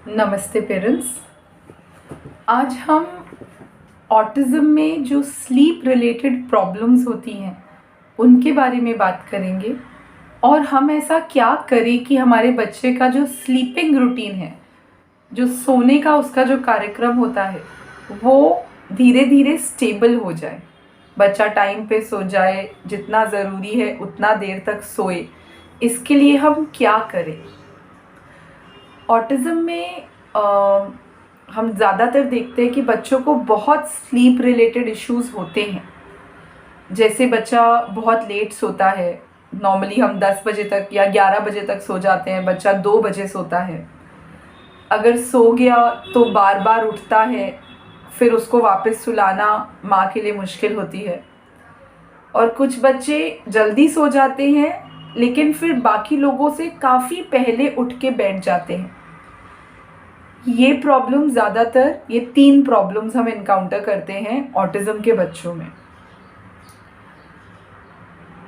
नमस्ते पेरेंट्स। आज हम ऑटिज़म में जो स्लीप रिलेटेड प्रॉब्लम्स होती हैं उनके बारे में बात करेंगे और हम ऐसा क्या करें कि हमारे बच्चे का जो स्लीपिंग रूटीन है, जो सोने का उसका जो कार्यक्रम होता है, वो धीरे धीरे स्टेबल हो जाए। बच्चा टाइम पे सो जाए, जितना ज़रूरी है उतना देर तक सोए। इसके लिए हम क्या करें? ऑटिज़म में हम ज़्यादातर देखते हैं कि बच्चों को बहुत स्लीप रिलेटेड इश्यूज़ होते हैं। जैसे बच्चा बहुत लेट सोता है, नॉर्मली हम 10 बजे तक या 11 बजे तक सो जाते हैं, बच्चा 2 बजे सोता है। अगर सो गया तो बार बार उठता है, फिर उसको वापस सुलाना माँ के लिए मुश्किल होती है। और कुछ बच्चे जल्दी सो जाते हैं लेकिन फिर बाकी लोगों से काफ़ी पहले उठ के बैठ जाते हैं। ये प्रॉब्लम ज़्यादातर, ये 3 प्रॉब्लम्स हम इनकाउंटर करते हैं ऑटिज़म के बच्चों में।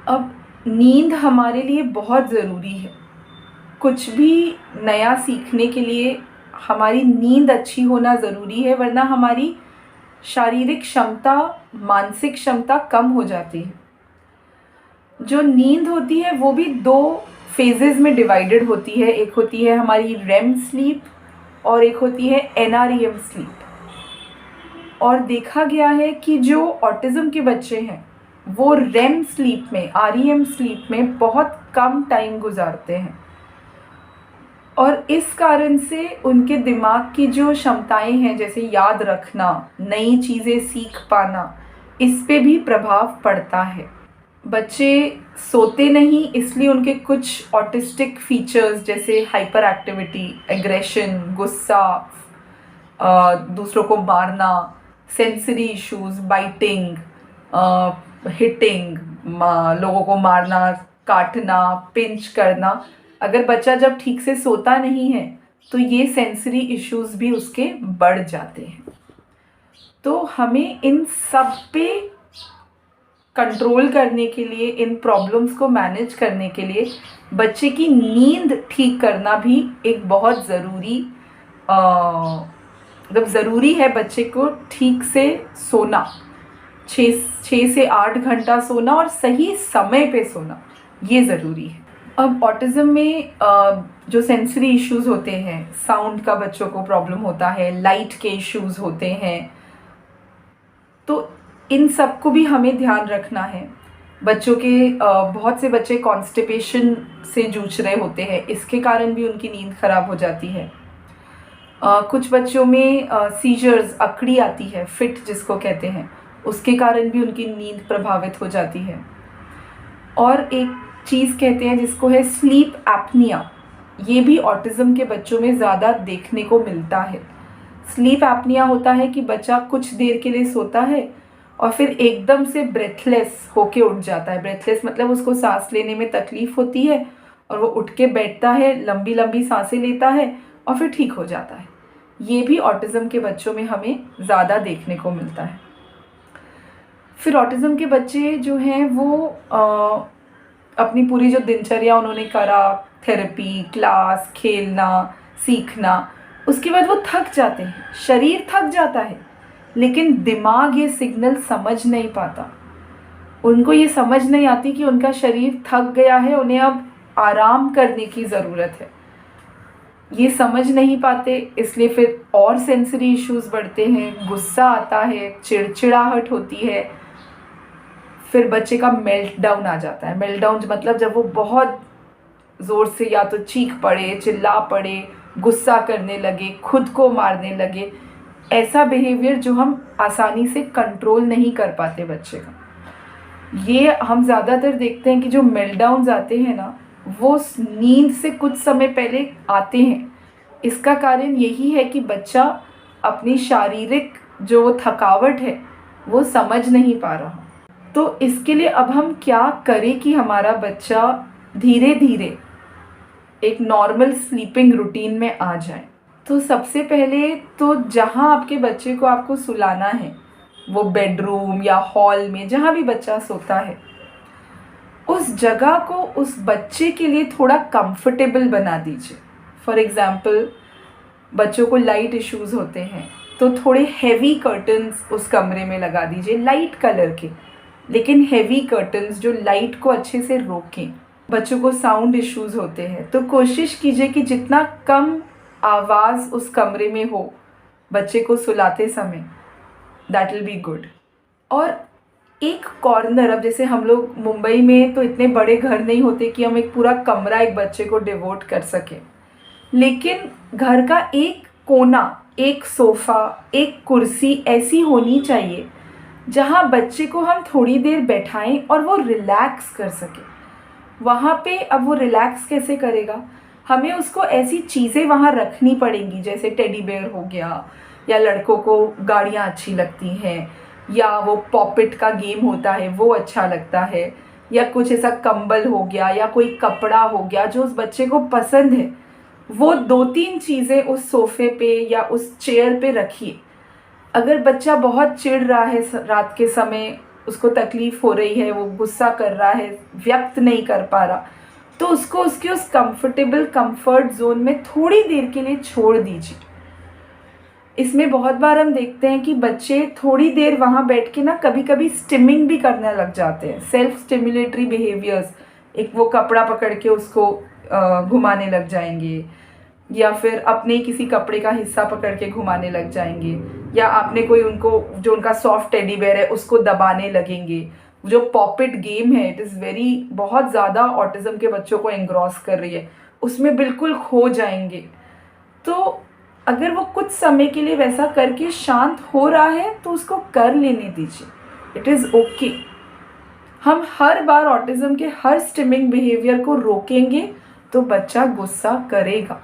अब नींद हमारे लिए बहुत ज़रूरी है। कुछ भी नया सीखने के लिए हमारी नींद अच्छी होना ज़रूरी है, वरना हमारी शारीरिक क्षमता, मानसिक क्षमता कम हो जाती है। जो नींद होती है वो भी 2 फेजेज़ में डिवाइडेड होती है। एक होती है हमारी रेम स्लीप और एक होती है एनआरईएम स्लीप। और देखा गया है कि जो ऑटिज़म के बच्चे हैं वो रेम स्लीप में, आरईएम स्लीप में बहुत कम टाइम गुजारते हैं और इस कारण से उनके दिमाग की जो क्षमताएं हैं, जैसे याद रखना, नई चीज़ें सीख पाना, इस पे भी प्रभाव पड़ता है। बच्चे सोते नहीं इसलिए उनके कुछ ऑटिस्टिक फीचर्स जैसे हाइपर एक्टिविटी, एग्रेशन, गुस्सा, दूसरों को मारना, सेंसरी इश्यूज, बाइटिंग, हिटिंग, लोगों को मारना, काटना, पिंच करना, अगर बच्चा जब ठीक से सोता नहीं है तो ये सेंसरी इश्यूज भी उसके बढ़ जाते हैं। तो हमें इन सब पे कंट्रोल करने के लिए, इन प्रॉब्लम्स को मैनेज करने के लिए बच्चे की नींद ठीक करना भी एक बहुत ज़रूरी, मतलब ज़रूरी है। बच्चे को ठीक से सोना, 6 से 8 घंटा सोना और सही समय पे सोना, ये ज़रूरी है। अब ऑटिज़म में जो सेंसरी इश्यूज़ होते हैं, साउंड का बच्चों को प्रॉब्लम होता है, लाइट के इश्यूज़ होते हैं, तो इन सब को भी हमें ध्यान रखना है। बच्चों के बहुत से बच्चे कॉन्स्टिपेशन से जूझ रहे होते हैं, इसके कारण भी उनकी नींद खराब हो जाती है। कुछ बच्चों में सीजर्स, अकड़ी आती है, फिट जिसको कहते हैं, उसके कारण भी उनकी नींद प्रभावित हो जाती है। और एक चीज़ कहते हैं जिसको है स्लीप एपनिया, ये भी ऑटिज़म के बच्चों में ज़्यादा देखने को मिलता है। स्लीप एपनिया होता है कि बच्चा कुछ देर के लिए सोता है और फिर एकदम से ब्रेथलेस होके उठ जाता है। ब्रेथलेस मतलब उसको सांस लेने में तकलीफ़ होती है और वो उठ के बैठता है, लंबी लंबी सांसें लेता है और फिर ठीक हो जाता है। ये भी ऑटिज़म के बच्चों में हमें ज़्यादा देखने को मिलता है। फिर ऑटिज़म के बच्चे जो हैं वो अपनी पूरी जो दिनचर्या उन्होंने करा, थेरेपी, क्लास, खेलना, सीखना, उसके बाद वो थक जाते हैं, शरीर थक जाता है, लेकिन दिमाग ये सिग्नल समझ नहीं पाता। उनको ये समझ नहीं आती कि उनका शरीर थक गया है, उन्हें अब आराम करने की ज़रूरत है। ये समझ नहीं पाते, इसलिए फिर और सेंसरी इश्यूज़ बढ़ते हैं, गुस्सा आता है, चिड़चिड़ाहट होती है, फिर बच्चे का मेल्ट डाउन आ जाता है। मेल्ट डाउन मतलब जब वो बहुत ज़ोर से या तो चीख पड़े, चिल्ला पड़े, गुस्सा करने लगे, खुद को मारने लगे, ऐसा बिहेवियर जो हम आसानी से कंट्रोल नहीं कर पाते बच्चे का। ये हम ज़्यादातर देखते हैं कि जो मेल्टडाउन्स आते हैं ना, वो नींद से कुछ समय पहले आते हैं। इसका कारण यही है कि बच्चा अपनी शारीरिक जो थकावट है वो समझ नहीं पा रहा। तो इसके लिए अब हम क्या करें कि हमारा बच्चा धीरे धीरे एक नॉर्मल स्लीपिंग रूटीन में आ जाए? तो सबसे पहले तो जहाँ आपके बच्चे को आपको सुलाना है, वो बेडरूम या हॉल में, जहाँ भी बच्चा सोता है, उस जगह को उस बच्चे के लिए थोड़ा कंफर्टेबल बना दीजिए। फॉर एग्ज़ाम्पल, बच्चों को लाइट इश्यूज़ होते हैं, तो थोड़े हैवी कर्टन्स उस कमरे में लगा दीजिए, लाइट कलर के लेकिन हैवी कर्टन्स जो लाइट को अच्छे से रोकें। बच्चों को साउंड इश्यूज़ होते हैं तो कोशिश कीजिए कि जितना कम आवाज़ उस कमरे में हो बच्चे को सुलाते समय, दैट विल बी गुड। और एक कॉर्नर, अब जैसे हम लोग मुंबई में तो इतने बड़े घर नहीं होते कि हम एक पूरा कमरा एक बच्चे को डिवोट कर सकें, लेकिन घर का एक कोना, एक सोफ़ा, एक कुर्सी ऐसी होनी चाहिए जहाँ बच्चे को हम थोड़ी देर बैठाएं और वो रिलैक्स कर सके वहाँ पे। अब वो रिलैक्स कैसे करेगा, हमें उसको ऐसी चीज़ें वहाँ रखनी पड़ेंगी, जैसे टेडी बेयर हो गया, या लड़कों को गाड़ियाँ अच्छी लगती हैं, या वो पॉपिट का गेम होता है वो अच्छा लगता है, या कुछ ऐसा कंबल हो गया या कोई कपड़ा हो गया जो उस बच्चे को पसंद है। वो 2-3 चीज़ें उस सोफ़े पे या उस चेयर पे रखिए। अगर बच्चा बहुत चिढ़ रहा है, रात के समय उसको तकलीफ़ हो रही है, वो गुस्सा कर रहा है, व्यक्त नहीं कर पा रहा, तो उसको उसके उस कंफर्ट जोन में थोड़ी देर के लिए छोड़ दीजिए। इसमें बहुत बार हम देखते हैं कि बच्चे थोड़ी देर वहाँ बैठ के ना कभी कभी स्टिमिंग भी करने लग जाते हैं, सेल्फ स्टिमुलेटरी बिहेवियर्स। एक वो कपड़ा पकड़ के उसको घुमाने लग जाएंगे, या फिर अपने किसी कपड़े का हिस्सा पकड़ के घुमाने लग जाएंगे, या आपने कोई उनको जो उनका सॉफ्ट टेडी बेयर है उसको दबाने लगेंगे। जो पॉपिट गेम है, इट इज़ वेरी, बहुत ज़्यादा ऑटिज़म के बच्चों को एंग्रॉस कर रही है, उसमें बिल्कुल खो जाएंगे। तो अगर वो कुछ समय के लिए वैसा करके शांत हो रहा है तो उसको कर लेने दीजिए, इट इज़ ओके। हम हर बार ऑटिज़म के हर स्टिमिंग बिहेवियर को रोकेंगे तो बच्चा गुस्सा करेगा।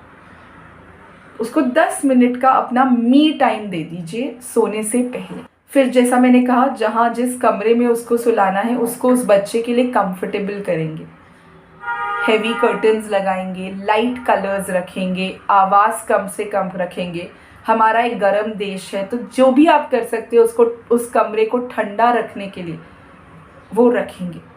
उसको 10 मिनट का अपना मी टाइम दे दीजिए सोने से पहले। फिर जैसा मैंने कहा, जहाँ जिस कमरे में उसको सुलाना है उसको उस बच्चे के लिए कंफर्टेबल करेंगे, हैवी कर्टन्स लगाएंगे, लाइट कलर्स रखेंगे, आवाज़ कम से कम रखेंगे। हमारा एक गर्म देश है तो जो भी आप कर सकते हो उसको, उस कमरे को ठंडा रखने के लिए वो रखेंगे।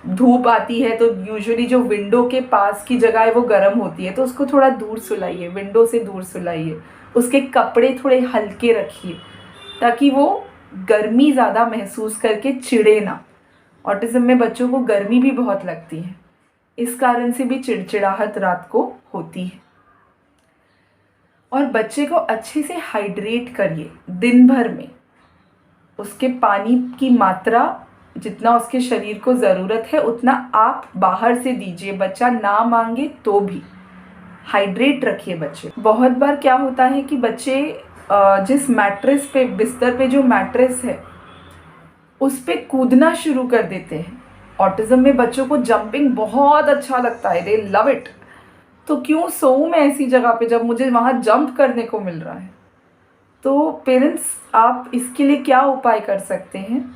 धूप आती है तो यूजुअली जो विंडो के पास की जगह है वो गर्म होती है, तो उसको थोड़ा दूर सुलाइए, विंडो से दूर सुलाइए। उसके कपड़े थोड़े हल्के रखिए ताकि वो गर्मी ज़्यादा महसूस करके चिढ़े ना। ऑटिज़म में बच्चों को गर्मी भी बहुत लगती है, इस कारण से भी चिड़चिड़ाहट रात को होती है। और बच्चे को अच्छे से हाइड्रेट करिए दिन भर में, उसके पानी की मात्रा जितना उसके शरीर को ज़रूरत है उतना आप बाहर से दीजिए, बच्चा ना मांगे तो भी हाइड्रेट रखिए बच्चे। बहुत बार क्या होता है कि बच्चे जिस मैट्रेस पे, बिस्तर पे जो मैट्रेस है उस पे कूदना शुरू कर देते हैं। ऑटिज़म में बच्चों को जंपिंग बहुत अच्छा लगता है, दे लव इट। तो क्यों सोऊं मैं ऐसी जगह पे जब मुझे वहाँ जंप करने को मिल रहा है। तो पेरेंट्स, आप इसके लिए क्या उपाय कर सकते हैं,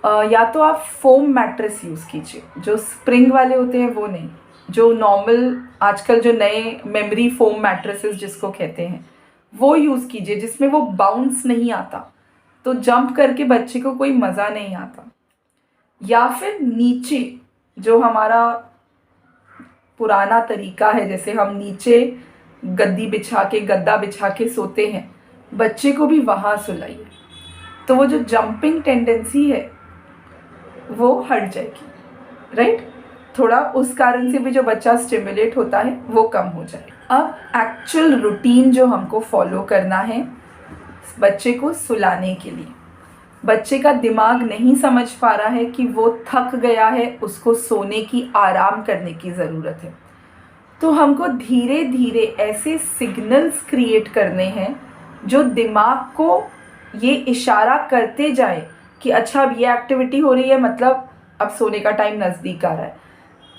या तो आप फोम मैट्रेस यूज़ कीजिए, जो स्प्रिंग वाले होते हैं वो नहीं, जो नॉर्मल आजकल जो नए मेमोरी फोम मैट्रेसेस जिसको कहते हैं वो यूज़ कीजिए, जिसमें वो बाउंस नहीं आता, तो जंप करके बच्चे को कोई मज़ा नहीं आता। या फिर नीचे जो हमारा पुराना तरीका है, जैसे हम नीचे गद्दा बिछा के सोते हैं, बच्चे को भी वहाँ सुलाइए, तो वो जो जंपिंग टेंडेंसी है वो हट जाएगी, राइट। थोड़ा उस कारण से भी जो बच्चा स्टिमुलेट होता है वो कम हो जाए। अब एक्चुअल रूटीन जो हमको फॉलो करना है बच्चे को सुलाने के लिए, बच्चे का दिमाग नहीं समझ पा रहा है कि वो थक गया है, उसको सोने की, आराम करने की ज़रूरत है, तो हमको धीरे धीरे ऐसे सिग्नल्स क्रिएट करने हैं जो दिमाग को ये इशारा करते जाए कि अच्छा अब ये एक्टिविटी हो रही है, मतलब अब सोने का टाइम नज़दीक आ रहा है,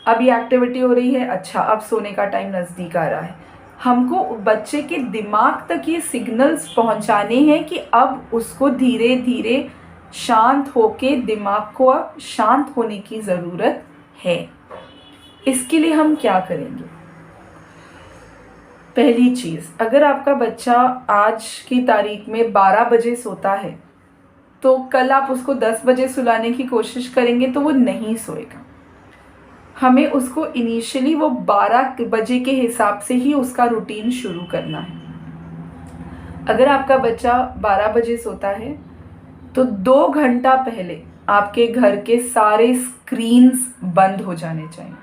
अब ये एक्टिविटी हो रही है, अच्छा अब सोने का टाइम नज़दीक आ रहा है। हमको बच्चे के दिमाग तक ये सिग्नल्स पहुंचाने हैं कि अब उसको धीरे धीरे शांत होके दिमाग को अब शांत होने की ज़रूरत है। इसके लिए हम क्या करेंगे? पहली चीज़, अगर आपका बच्चा आज की तारीख में 12 बजे सोता है तो कल आप उसको 10 बजे सुलाने की कोशिश करेंगे तो वो नहीं सोएगा। हमें उसको इनिशियली वो 12 बजे के हिसाब से ही उसका रूटीन शुरू करना है। अगर आपका बच्चा 12 बजे सोता है तो 2 घंटा पहले आपके घर के सारे स्क्रीन्स बंद हो जाने चाहिए।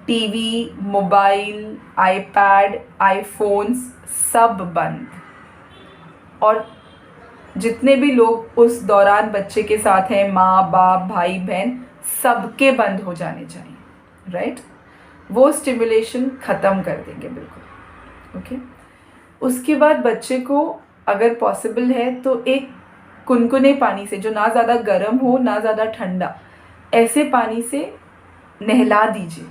टीवी, मोबाइल, आईपैड, आईफोन्स सब बंद। और जितने भी लोग उस दौरान बच्चे के साथ हैं, माँ बाप भाई बहन, सबके बंद हो जाने चाहिए, राइट। वो स्टिमुलेशन ख़त्म कर देंगे बिल्कुल। ओके। उसके बाद बच्चे को अगर पॉसिबल है तो एक कुनकुने पानी से, जो ना ज़्यादा गर्म हो ना ज़्यादा ठंडा, ऐसे पानी से नहला दीजिए।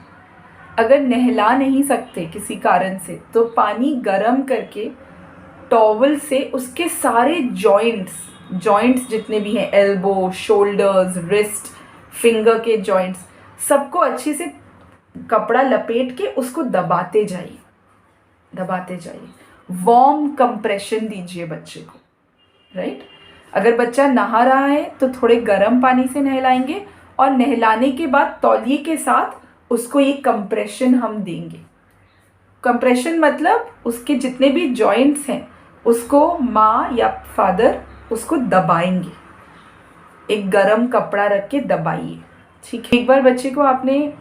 अगर नहला नहीं सकते किसी कारण से तो पानी गर्म करके टॉवल से उसके सारे जॉइंट्स जितने भी हैं, एल्बो, शोल्डर्स, रिस्ट, फिंगर के जॉइंट्स, सबको अच्छे से कपड़ा लपेट के उसको दबाते जाइए। वार्म कंप्रेशन दीजिए बच्चे को, राइट। अगर बच्चा नहा रहा है तो थोड़े गर्म पानी से नहलाएंगे और नहलाने के बाद तौलिए के साथ उसको ये कंप्रेशन हम देंगे। कंप्रेशन मतलब उसके जितने भी जॉइंट्स हैं उसको माँ या फादर उसको दबाएंगे, एक गरम कपड़ा रख के दबाइए, ठीक है। एक बार बच्चे को आपने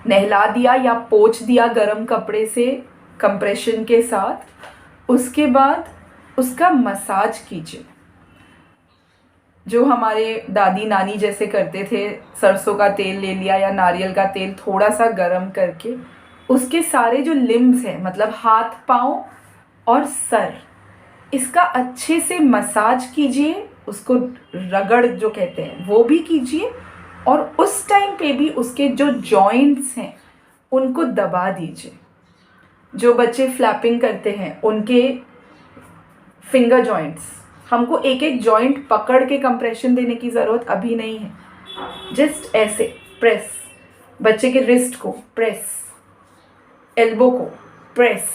नहला दिया या पोंछ दिया गरम कपड़े से कंप्रेशन के साथ, उसके बाद उसका मसाज कीजिए, जो हमारे दादी नानी जैसे करते थे। सरसों का तेल ले लिया या नारियल का तेल थोड़ा सा गरम करके उसके सारे जो लिम्स हैं, मतलब हाथ पाँव और सर, इसका अच्छे से मसाज कीजिए, उसको रगड़ जो कहते हैं वो भी कीजिए, और उस टाइम पे भी उसके जो जॉइंट्स हैं उनको दबा दीजिए। जो बच्चे फ्लैपिंग करते हैं उनके फिंगर जॉइंट्स, हमको एक एक जॉइंट पकड़ के कंप्रेशन देने की ज़रूरत अभी नहीं है, जस्ट ऐसे प्रेस, बच्चे के रिस्ट को प्रेस, एल्बो को प्रेस,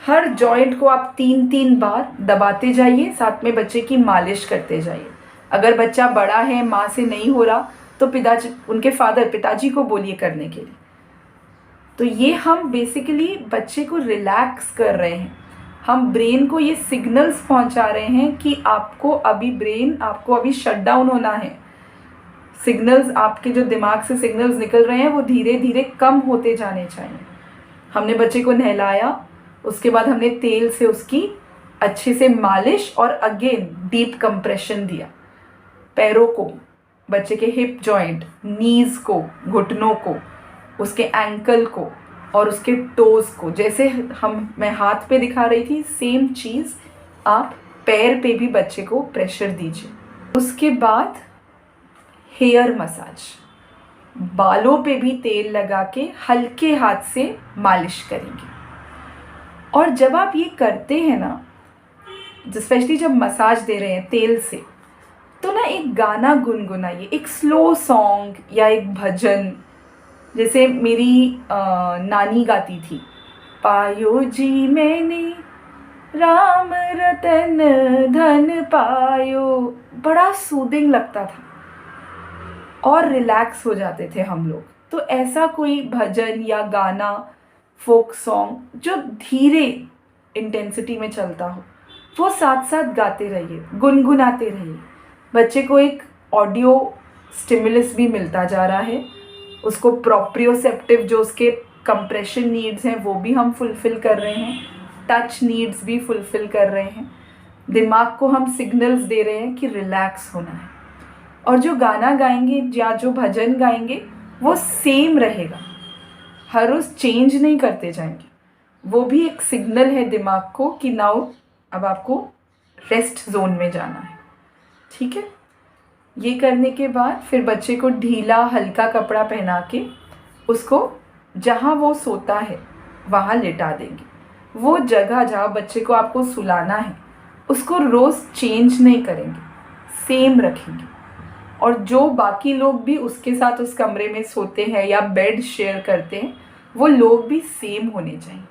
हर जॉइंट को आप 3-3 बार दबाते जाइए, साथ में बच्चे की मालिश करते जाइए। अगर बच्चा बड़ा है, माँ से नहीं हो रहा, तो उनके पिताजी को बोलिए करने के लिए। तो ये हम बेसिकली बच्चे को रिलैक्स कर रहे हैं, हम ब्रेन को ये सिग्नल्स पहुंचा रहे हैं कि आपको अभी शट डाउन होना है। सिग्नल्स, आपके जो दिमाग से सिग्नल्स निकल रहे हैं वो धीरे धीरे कम होते जाने चाहिए। हमने बच्चे को नहलाया, उसके बाद हमने तेल से उसकी अच्छे से मालिश और अगेन डीप कंप्रेशन दिया। पैरों को, बच्चे के हिप जॉइंट, नीज़ को, घुटनों को, उसके एंकल को और उसके टोज़ को, जैसे मैं हाथ पे दिखा रही थी सेम चीज़ आप पैर पे भी बच्चे को प्रेशर दीजिए। उसके बाद हेयर मसाज, बालों पे भी तेल लगा के हल्के हाथ से मालिश करेंगे। और जब आप ये करते हैं ना, स्पेशली जब मसाज दे रहे हैं तेल से, तो ना एक गाना गुनगुनाइए, एक स्लो सॉन्ग या एक भजन, जैसे मेरी नानी गाती थी, पायो जी मैंने राम रतन धन पायो, बड़ा सूदिंग लगता था और रिलैक्स हो जाते थे हम लोग। तो ऐसा कोई भजन या गाना, फोक सॉन्ग जो धीरे इंटेंसिटी में चलता हो, वो साथ साथ गाते रहिए, गुनगुनाते रहिए। बच्चे को एक ऑडियो स्टिमुलस भी मिलता जा रहा है, उसको प्रोप्रियोसेप्टिव जो उसके कंप्रेशन नीड्स हैं वो भी हम फुलफ़िल कर रहे हैं, टच नीड्स भी फुलफ़िल कर रहे हैं, दिमाग को हम सिग्नल्स दे रहे हैं कि रिलैक्स होना है। और जो गाना गाएंगे या जो भजन गाएंगे वो सेम रहेगा, हर रोज़ चेंज नहीं करते जाएंगे। वो भी एक सिग्नल है दिमाग को कि नाउ अब आपको रेस्ट जोन में जाना है, ठीक है। ये करने के बाद फिर बच्चे को ढीला हल्का कपड़ा पहना के उसको जहाँ वो सोता है वहाँ लेटा देंगे। वो जगह जहाँ बच्चे को आपको सुलाना है उसको रोज़ चेंज नहीं करेंगे, सेम रखेंगे। और जो बाकी लोग भी उसके साथ उस कमरे में सोते हैं या बेड शेयर करते हैं, वो लोग भी सेम होने चाहिए।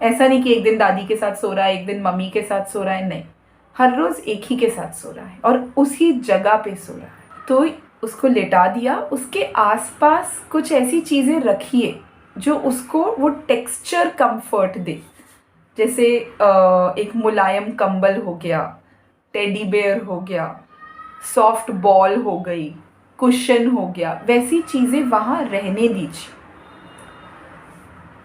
ऐसा नहीं कि एक दिन दादी के साथ सो रहा है, एक दिन मम्मी के साथ सो रहा है, नहीं, हर रोज़ एक ही के साथ सो रहा है और उसी जगह पे सो रहा है। तो उसको लेटा दिया, उसके आसपास कुछ ऐसी चीज़ें रखिए जो उसको वो टेक्सचर कंफर्ट दे। जैसे एक मुलायम कंबल हो गया, टेडी बेयर हो गया, सॉफ्ट बॉल हो गई, कुशन हो गया, वैसी चीज़ें वहाँ रहने दीजिए।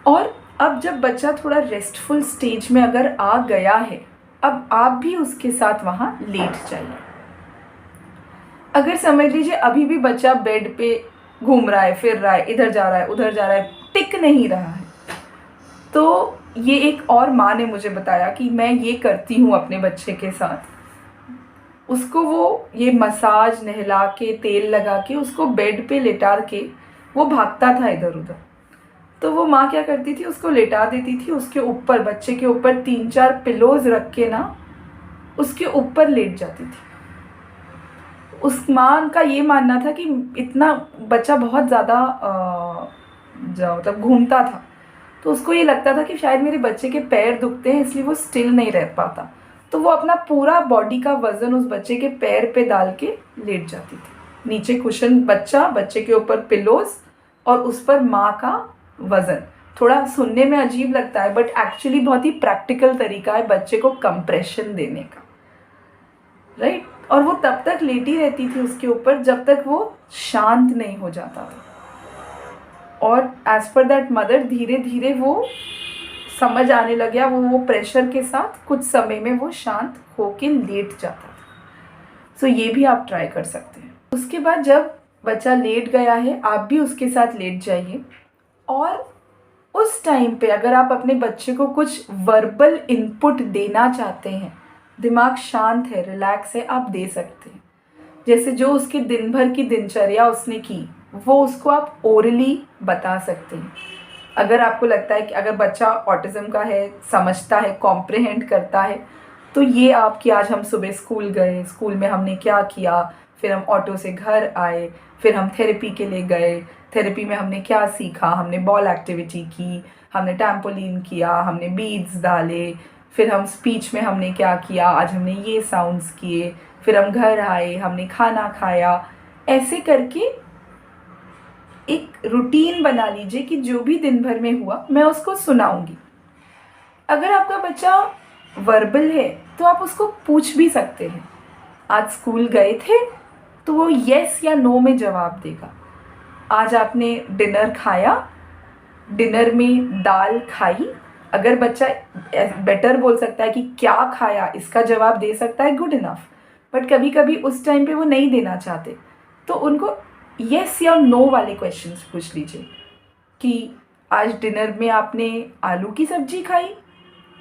और अब जब बच्चा थोड़ा रेस्टफुल स्टेज में अगर आ गया है, अब आप भी उसके साथ वहाँ लेट जाइए। अगर समझ लीजिए अभी भी बच्चा बेड पे घूम रहा है, फिर रहा है, इधर जा रहा है, उधर जा रहा है, टिक नहीं रहा है, तो ये एक और माँ ने मुझे बताया कि मैं ये करती हूँ अपने बच्चे के साथ। उसको वो ये मसाज, नहला के, तेल लगा के, उसको बेड पे लेटा के वो भागता था इधर उधर, तो वो माँ क्या करती थी, उसको लेटा देती थी, उसके ऊपर, बच्चे के ऊपर 3-4 पिलोज रख के ना उसके ऊपर लेट जाती थी। उस माँ का ये मानना था कि इतना बच्चा बहुत ज़्यादा मतलब घूमता था, तो उसको ये लगता था कि शायद मेरे बच्चे के पैर दुखते हैं, इसलिए वो स्टिल नहीं रह पाता, तो वो अपना पूरा बॉडी का वज़न उस बच्चे के पैर पे डाल के लेट जाती थी। नीचे कुशन, बच्चा, बच्चे के ऊपर पिलोज और उस पर माँ का वज़न। थोड़ा सुनने में अजीब लगता है, बट एक्चुअली बहुत ही प्रैक्टिकल तरीका है बच्चे को कंप्रेशन देने का, राइट। और वो तब तक लेटी रहती थी उसके ऊपर जब तक वो शांत नहीं हो जाता था, और एज पर दैट मदर धीरे धीरे वो समझ आने लग गया, वो प्रेशर के साथ कुछ समय में वो शांत होके लेट जाता था। सो ये भी आप ट्राई कर सकते हैं। उसके बाद जब बच्चा लेट गया है, आप भी उसके साथ लेट जाइए, और उस टाइम पे अगर आप अपने बच्चे को कुछ वर्बल इनपुट देना चाहते हैं, दिमाग शांत है, रिलैक्स है, आप दे सकते हैं। जैसे जो उसके दिन भर की दिनचर्या उसने की, वो उसको आप ओरली बता सकते हैं। अगर आपको लगता है कि अगर बच्चा ऑटिज़म का है, समझता है, कॉम्प्रिहेंड करता है, तो ये आप कि आज हम सुबह स्कूल गए, स्कूल में हमने क्या किया, फिर हम ऑटो से घर आए, फिर हम थेरेपी के लिए गए, थेरेपी में हमने क्या सीखा, हमने बॉल एक्टिविटी की, हमने टैम्पोलिन किया, हमने बीड्स डाले, फिर हम स्पीच में हमने क्या किया, आज हमने ये साउंड्स किए, फिर हम घर आए, हमने खाना खाया। ऐसे करके एक रूटीन बना लीजिए कि जो भी दिन भर में हुआ मैं उसको सुनाऊंगी। अगर आपका बच्चा वर्बल है तो आप उसको पूछ भी सकते हैं, आज स्कूल गए थे, तो वो यस या नो में जवाब देगा। आज आपने डिनर खाया, डिनर में दाल खाई, अगर बच्चा बेटर बोल सकता है कि क्या खाया, इसका जवाब दे सकता है, गुड इनफ। बट कभी कभी उस टाइम पे वो नहीं देना चाहते, तो उनको यस या नो वाले क्वेश्चंस पूछ लीजिए कि आज डिनर में आपने आलू की सब्जी खाई,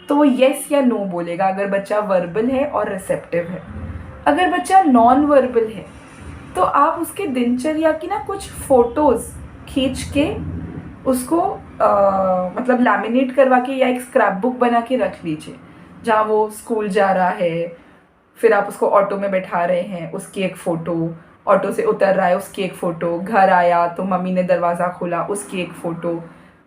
तो वो यस या नो बोलेगा अगर बच्चा वर्बल है और रिसेप्टिव है। अगर बच्चा नॉन वर्बल है तो आप उसके दिनचर्या की ना कुछ फ़ोटोज़ खींच के उसको मतलब लैमिनेट करवा के या एक स्क्रैप बुक बना के रख लीजिए, जहाँ वो स्कूल जा रहा है, फिर आप उसको ऑटो में बैठा रहे हैं, उसकी एक फ़ोटो, ऑटो से उतर रहा है, उसकी एक फ़ोटो, घर आया तो मम्मी ने दरवाज़ा खोला, उसकी एक फ़ोटो,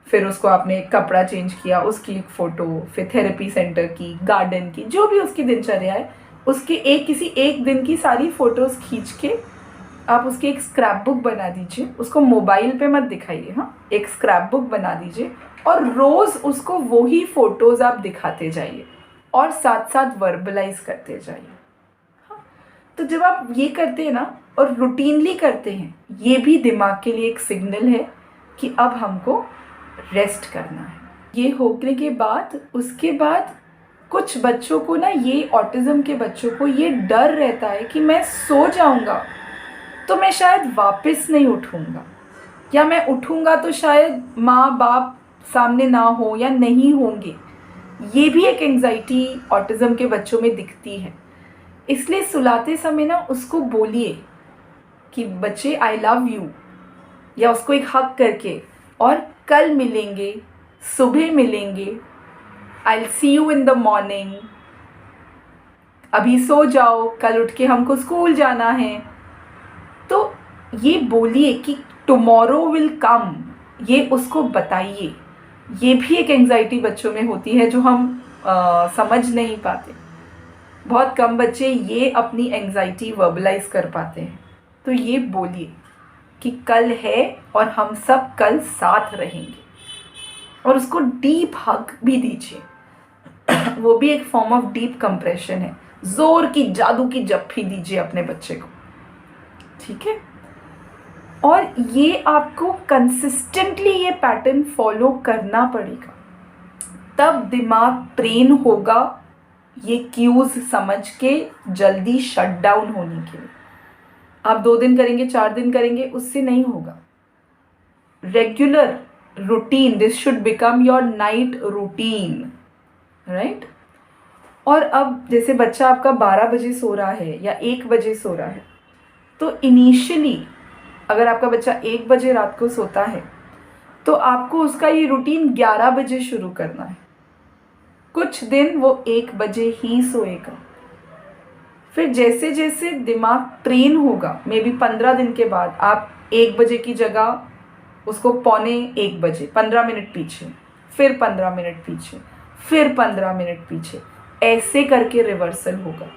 फिर उसको आपने कपड़ा चेंज किया, उसकी एक फ़ोटो, फिर थेरेपी सेंटर की, गार्डन की, जो भी उसकी दिनचर्या है, उसके किसी एक दिन की सारी फ़ोटोज़ खींच के आप उसकी एक स्क्रैप बुक बना दीजिए। उसको मोबाइल पे मत दिखाइए, हाँ, एक स्क्रैप बुक बना दीजिए और रोज़ उसको वही फ़ोटोज़ आप दिखाते जाइए और साथ साथ वर्बलाइज करते जाइए। हाँ, तो जब आप ये करते हैं ना और रूटीनली करते हैं, ये भी दिमाग के लिए एक सिग्नल है कि अब हमको रेस्ट करना है। ये होने के बाद उसके बाद कुछ बच्चों को ना, ये ऑटिज़म के बच्चों को ये डर रहता है कि मैं सो जाऊंगा तो मैं शायद वापस नहीं उठूंगा, या मैं उठूंगा तो शायद माँ बाप सामने ना हो या नहीं होंगे। ये भी एक एंजाइटी ऑटिज़म के बच्चों में दिखती है। इसलिए सुलाते समय ना उसको बोलिए कि बच्चे आई लव यू, या उसको एक हक करके, और कल मिलेंगे, सुबह मिलेंगे, आई सी यू इन द मॉर्निंग, अभी सो जाओ, कल उठ के हमको स्कूल जाना है। तो ये बोलिए कि टुमारो विल कम, ये उसको बताइए। ये भी एक एंजाइटी बच्चों में होती है जो हम समझ नहीं पाते। बहुत कम बच्चे ये अपनी एंजाइटी वर्बलाइज कर पाते हैं। तो ये बोलिए कि कल है और हम सब कल साथ रहेंगे, और उसको डीप हग भी दीजिए। वो भी एक फॉर्म ऑफ डीप कंप्रेशन है। जोर की जादू की जप्फी दीजिए अपने बच्चे को, ठीक है। और ये आपको कंसिस्टेंटली ये पैटर्न फॉलो करना पड़ेगा, तब दिमाग ट्रेन होगा ये क्यूज समझ के जल्दी शट डाउन होने के लिए। आप 2 दिन करेंगे, 4 दिन करेंगे, उससे नहीं होगा। Regular routine, this should become your night routine, right. और अब जैसे बच्चा आपका 12 बजे सो रहा है या 1 बजे सो रहा है, तो इनिशियली अगर आपका बच्चा 1 बजे रात को सोता है तो आपको उसका ये रूटीन 11 बजे शुरू करना है। कुछ दिन वो 1 बजे ही सोएगा, फिर जैसे जैसे दिमाग ट्रेन होगा, मे बी 15 दिन के बाद आप 1 बजे की जगह उसको 12:45 15 मिनट पीछे, फिर 15 मिनट पीछे, फिर 15 मिनट पीछे, ऐसे करके रिवर्सल होगा।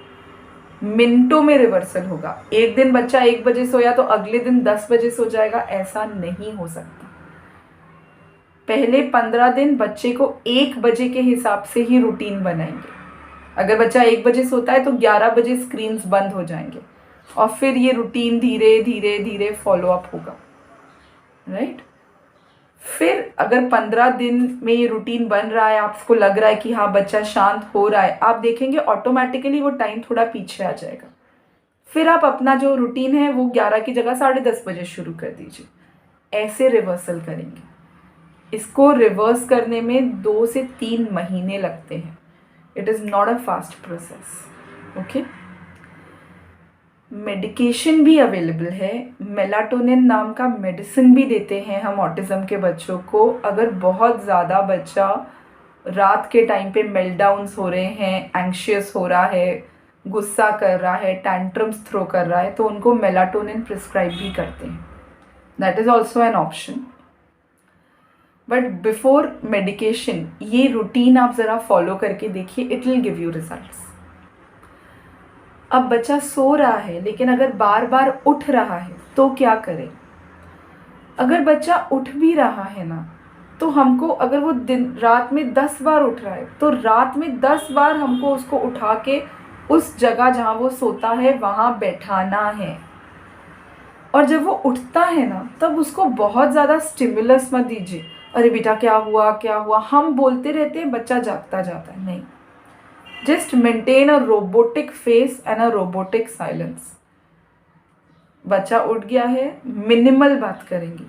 मिनटों में रिवर्सल होगा। एक दिन बच्चा 1 बजे सोया तो अगले दिन 10 बजे सो जाएगा, ऐसा नहीं हो सकता। पहले 15 दिन बच्चे को 1 बजे के हिसाब से ही रूटीन बनाएंगे। अगर बच्चा 1 बजे सोता है तो 11 बजे स्क्रीन्स बंद हो जाएंगे और फिर ये रूटीन धीरे धीरे धीरे फॉलो अप होगा, राइट। फिर अगर 15 दिन में ये रूटीन बन रहा है, आपको लग रहा है कि हाँ बच्चा शांत हो रहा है, आप देखेंगे ऑटोमेटिकली वो टाइम थोड़ा पीछे आ जाएगा। फिर आप अपना जो रूटीन है वो 11 की जगह 10:30 बजे शुरू कर दीजिए। ऐसे रिवर्सल करेंगे। इसको रिवर्स करने में 2 से 3 महीने लगते हैं। It is not a fast process, okay. Medication भी अवेलेबल है। मेलाटोनिन नाम का मेडिसिन भी देते हैं हम ऑटिज़म के बच्चों को। अगर बहुत ज़्यादा बच्चा रात के टाइम पे मेल्टडाउन्स हो रहे हैं, एंग्शियस हो रहा है, गुस्सा कर रहा है, टैंट्रम्स थ्रो कर रहा है, तो उनको मेलाटोनिन प्रिस्क्राइब भी करते हैं। That is also an option. But before medication ये रूटीन आप ज़रा फॉलो करके देखिए, it will give you results. अब बच्चा सो रहा है लेकिन अगर बार बार उठ रहा है तो क्या करें? अगर बच्चा उठ भी रहा है ना, तो हमको, अगर वो रात में 10 बार उठ रहा है तो रात में 10 बार हमको उसको उठा के उस जगह जहाँ वो सोता है वहाँ बैठाना है। और जब वो उठता है ना, तब उसको बहुत ज़्यादा स्टिमुलस मत दीजिए। अरे बेटा क्या हुआ क्या हुआ, हम बोलते रहते हैं, बच्चा जागता जाता है। नहीं, just maintain a robotic face and a robotic silence. बच्चा उठ गया है, मिनिमल बात करेंगे।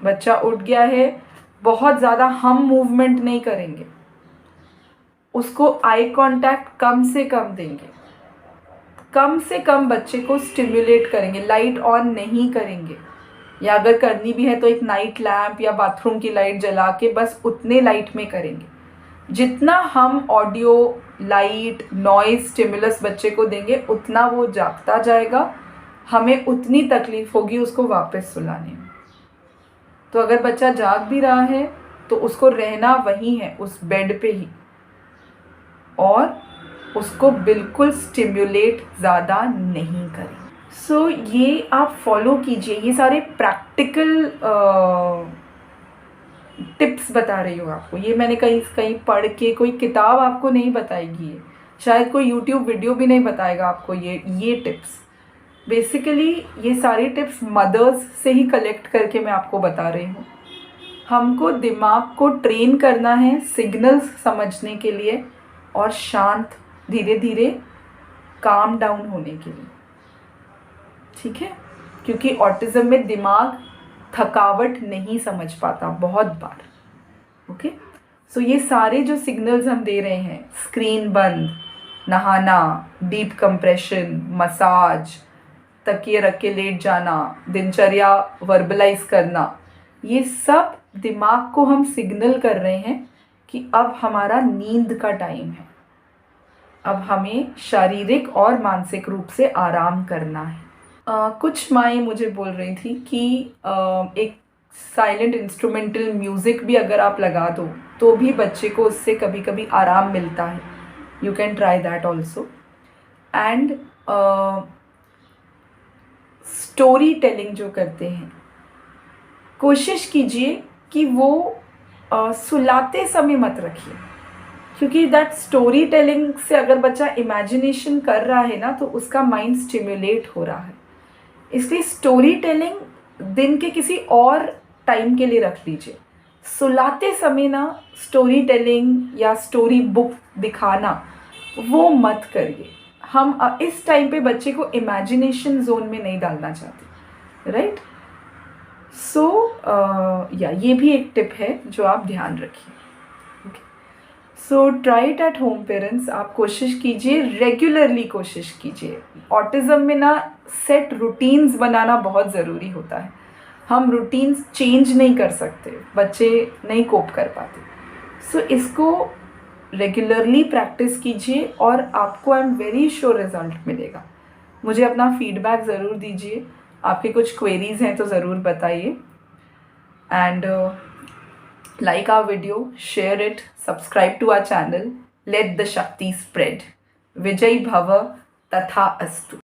बच्चा उठ गया है, बहुत ज़्यादा हम मूवमेंट नहीं करेंगे। उसको आई कांटेक्ट कम से कम देंगे। कम से कम बच्चे को स्टिमुलेट करेंगे, लाइट ऑन नहीं करेंगे, या अगर करनी भी है तो एक नाइट लैम्प या बाथरूम की लाइट जला के बस उतने लाइट में करेंगे। जितना हम ऑडियो, लाइट, नॉइज, स्टिमुलस बच्चे को देंगे उतना वो जागता जाएगा, हमें उतनी तकलीफ होगी उसको वापस सुलाने में। तो अगर बच्चा जाग भी रहा है तो उसको रहना वही है, उस बेड पे ही, और उसको बिल्कुल स्टिमुलेट ज़्यादा नहीं करें। सो ये आप फॉलो कीजिए। ये सारे प्रैक्टिकल टिप्स बता रही हूँ आपको। ये मैंने कहीं कहीं पढ़ के, कोई किताब आपको नहीं बताएगी, ये शायद कोई यूट्यूब वीडियो भी नहीं बताएगा आपको ये टिप्स। बेसिकली ये सारी टिप्स मदर्स से ही कलेक्ट करके मैं आपको बता रही हूँ। हमको दिमाग को ट्रेन करना है सिग्नल्स समझने के लिए और शांत, धीरे धीरे काम डाउन होने के लिए, ठीक है। क्योंकि ऑटिज़म में दिमाग थकावट नहीं समझ पाता बहुत बार, ओके। सो ये सारे जो सिग्नल्स हम दे रहे हैं, स्क्रीन बंद, नहाना, डीप कंप्रेशन, मसाज, तकिए रख के लेट जाना, दिनचर्या वर्बलाइज करना, ये सब दिमाग को हम सिग्नल कर रहे हैं कि अब हमारा नींद का टाइम है, अब हमें शारीरिक और मानसिक रूप से आराम करना है। कुछ माएँ मुझे बोल रही थी कि एक साइलेंट इंस्ट्रूमेंटल म्यूज़िक भी अगर आप लगा दो तो भी बच्चे को उससे कभी कभी आराम मिलता है। You can try that also. And story telling जो करते हैं, कोशिश कीजिए कि वो सुलाते समय मत रखिए। क्योंकि दैट स्टोरी टेलिंग से अगर बच्चा इमेजिनेशन कर रहा है ना तो उसका माइंड स्टिम्युलेट हो रहा है। इसलिए स्टोरी टेलिंग दिन के किसी और टाइम के लिए रख लीजिए। सुलाते समय ना स्टोरी टेलिंग या स्टोरी बुक दिखाना वो मत करिए। हम इस टाइम पे बच्चे को इमेजिनेशन जोन में नहीं डालना चाहते, राइट। सो या ये भी एक टिप है जो आप ध्यान रखिए। So try it at home parents. आप कोशिश कीजिए, रेगुलरली कोशिश कीजिए। ऑटिज़म में ना सेट रूटीन्स बनाना बहुत ज़रूरी होता है। हम रूटीन्स चेंज नहीं कर सकते, बच्चे नहीं कोप कर पाते। सो इसको रेगुलरली प्रैक्टिस कीजिए और आपको I am very sure result मिलेगा। मुझे अपना फीडबैक ज़रूर दीजिए। आपके कुछ क्वेरीज़ हैं तो ज़रूर बताइए। And like our video, share it, subscribe to our channel. Let the Shakti spread. Vijay Bhava Tatha Astu.